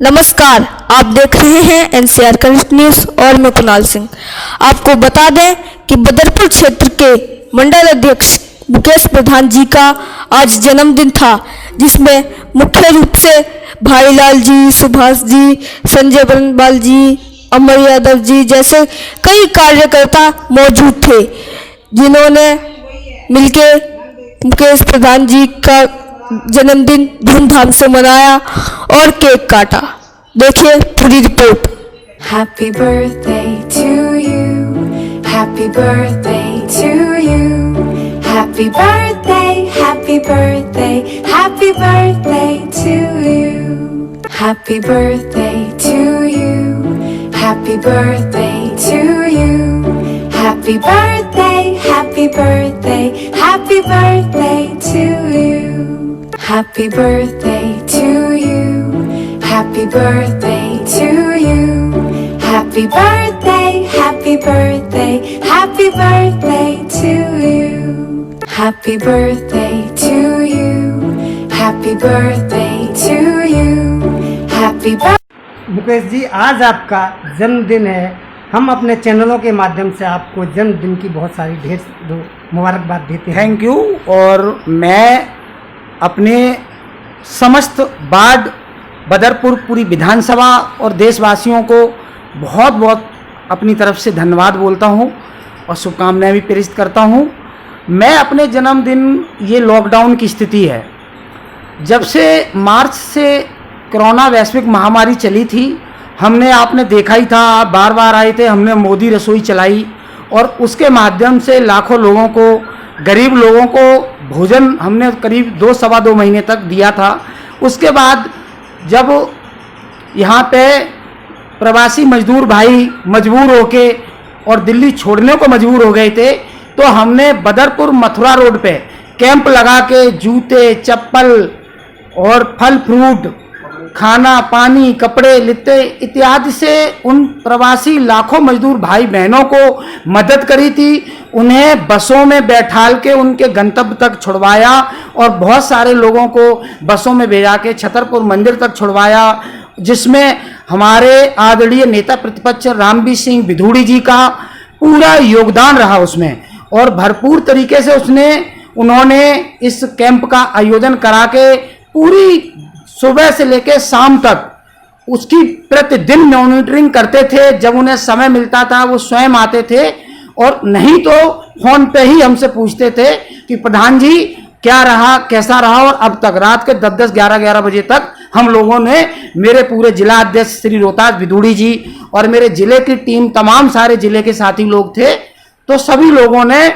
नमस्कार, आप देख रहे हैं एनसीआर करंट न्यूज और मैं कुणाल सिंह। आपको बता दें कि बदरपुर क्षेत्र के मंडल अध्यक्ष मुकेश प्रधान जी का आज जन्मदिन था, जिसमें मुख्य रूप से भाईलाल जी, सुभाष जी, संजय बरनवाल जी, अमर यादव जी जैसे कई कार्यकर्ता मौजूद थे, जिन्होंने मिलके मुकेश प्रधान जी का जन्मदिन धूमधाम से मनाया और केक काटा। देखिए पूरी report. Happy birthday to you. Happy birthday to you. Happy birthday, happy birthday, happy birthday to you. Happy birthday to you. Happy birthday to you. Happy birthday, happy birthday, happy birthday to you. Happy birthday to you. Happy birthday to you. Happy birthday, happy birthday, happy birthday to you. Happy birthday to you. Happy birthday to you. Happy birthday. Mukesh ji, आज आपका जन्मदिन है। हम अपने चैनलों के माध्यम से आपको जन्मदिन की बहुत सारी ढेर मुबारकबाद देते हैं। Thank you. और मैं अपने समस्त वार्ड बदरपुर पूरी विधानसभा और देशवासियों को बहुत बहुत अपनी तरफ से धन्यवाद बोलता हूं और शुभकामनाएं भी प्रेषित करता हूं। मैं अपने जन्मदिन, ये लॉकडाउन की स्थिति है, जब से मार्च से कोरोना वैश्विक महामारी चली थी, हमने, आपने देखा ही था, आप बार बार आए थे, हमने मोदी रसोई चलाई और उसके माध्यम से लाखों लोगों को, गरीब लोगों को भोजन हमने करीब 2-2.25 महीने तक दिया था। उसके बाद जब यहाँ पे प्रवासी मजदूर भाई मजबूर होके और दिल्ली छोड़ने को मजबूर हो गए थे, तो हमने बदरपुर मथुरा रोड पे कैंप लगा के जूते, चप्पल और फल फ्रूट, खाना पानी, कपड़े लित्ते इत्यादि से उन प्रवासी लाखों मजदूर भाई बहनों को मदद करी थी। उन्हें बसों में बैठाल के उनके गंतव्य तक छुड़वाया और बहुत सारे लोगों को बसों में भेजा के छतरपुर मंदिर तक छुड़वाया, जिसमें हमारे आदरणीय नेता प्रतिपक्ष रामवीर सिंह बिधूड़ी जी का पूरा योगदान रहा उसमें, और भरपूर तरीके से उन्होंने इस कैंप का आयोजन करा के पूरी सुबह से लेकर शाम तक उसकी प्रतिदिन मॉनिटरिंग करते थे। जब उन्हें समय मिलता था वो स्वयं आते थे, और नहीं तो फोन पे ही हमसे पूछते थे कि प्रधान जी क्या रहा, कैसा रहा। और अब तक रात के 10-10, 11-11 बजे तक हम लोगों ने, मेरे पूरे जिला अध्यक्ष श्री रोहतास बिधूड़ी जी और मेरे जिले की टीम, तमाम सारे जिले के साथी लोग थे, तो सभी लोगों ने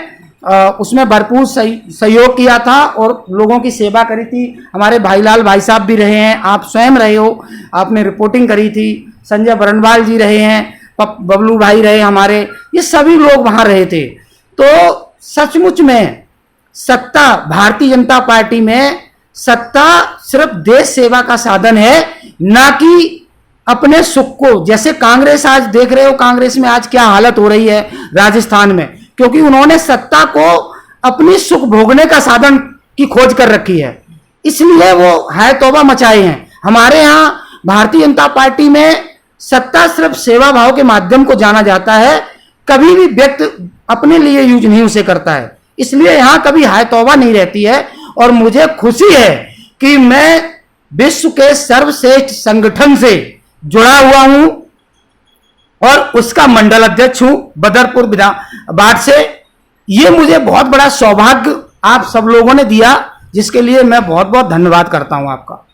उसमें भरपूर सहयोग किया था और लोगों की सेवा करी थी। हमारे भाईलाल भाई साहब भी रहे हैं, आप स्वयं रहे हो, आपने रिपोर्टिंग करी थी, संजय बरनवाल जी रहे हैं, बबलू भाई रहे हमारे, ये सभी लोग वहां रहे थे। तो सचमुच में सत्ता, भारतीय जनता पार्टी में सत्ता सिर्फ देश सेवा का साधन है, ना कि अपने सुख को। जैसे कांग्रेस, आज देख रहे हो कांग्रेस में आज क्या हालत हो रही है राजस्थान में, क्योंकि उन्होंने सत्ता को अपनी सुख भोगने का साधन की खोज कर रखी है, इसलिए वो है तौबा मचाए हैं। हमारे यहाँ भारतीय जनता पार्टी में सत्ता सिर्फ सेवा भाव के माध्यम को जाना जाता है, कभी भी व्यक्ति अपने लिए यूज नहीं उसे करता है, इसलिए यहाँ कभी हाय तौबा नहीं रहती है। और मुझे खुशी है कि मैं विश्व के सर्वश्रेष्ठ संगठन से जुड़ा हुआ हूं और उसका मंडल अध्यक्ष हूं बदरपुर वार्ड से। ये मुझे बहुत बड़ा सौभाग्य आप सब लोगों ने दिया, जिसके लिए मैं बहुत बहुत धन्यवाद करता हूं आपका।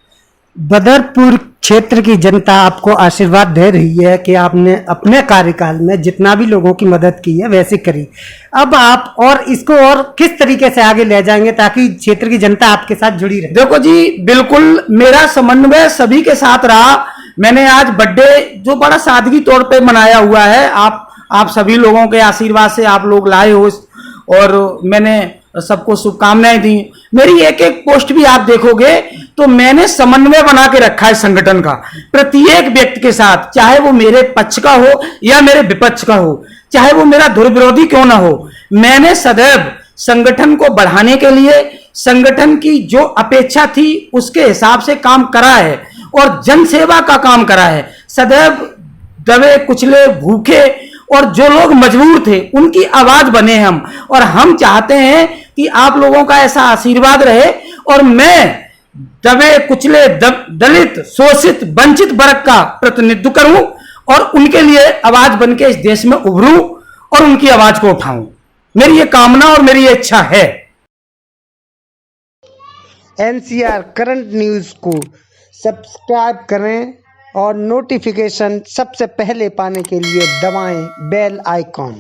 बदरपुर क्षेत्र की जनता आपको आशीर्वाद दे रही है कि आपने अपने कार्यकाल में जितना भी लोगों की मदद की है वैसे करी। अब आप और इसको और किस तरीके से आगे ले जाएंगे ताकि क्षेत्र की जनता आपके साथ जुड़ी रहे? देखो जी, बिल्कुल मेरा समन्वय सभी के साथ रहा। मैंने आज बर्थडे जो बड़ा सादगी तौर पे मनाया हुआ है, आप सभी लोगों के आशीर्वाद से आप लोग लाए हो, और मैंने सबको शुभकामनाएं दी। मेरी एक एक पोस्ट भी आप देखोगे तो मैंने समन्वय बना के रखा है संगठन का, प्रत्येक व्यक्ति के साथ, चाहे वो मेरे पक्ष का हो या मेरे विपक्ष का हो, चाहे वो मेरा दुर्विरोधी क्यों ना हो। मैंने सदैव संगठन को बढ़ाने के लिए, संगठन की जो अपेक्षा थी उसके हिसाब से काम करा है, और जन सेवा का काम करा है। सदैव दबे कुचले भूखे और जो लोग मजबूर थे उनकी आवाज बने हम, और हम चाहते हैं कि आप लोगों का ऐसा आशीर्वाद रहे और मैं दबे कुचले दलित शोषित वंचित वर्ग का प्रतिनिधित्व करूं और उनके लिए आवाज बन के इस देश में उभरूं और उनकी आवाज को उठाऊं। मेरी ये कामना और मेरी ये इच्छा है। एनसीआर करंट न्यूज़ को सब्सक्राइब करें और नोटिफिकेशन सबसे पहले पाने के लिए दबाएं बेल आइकॉन।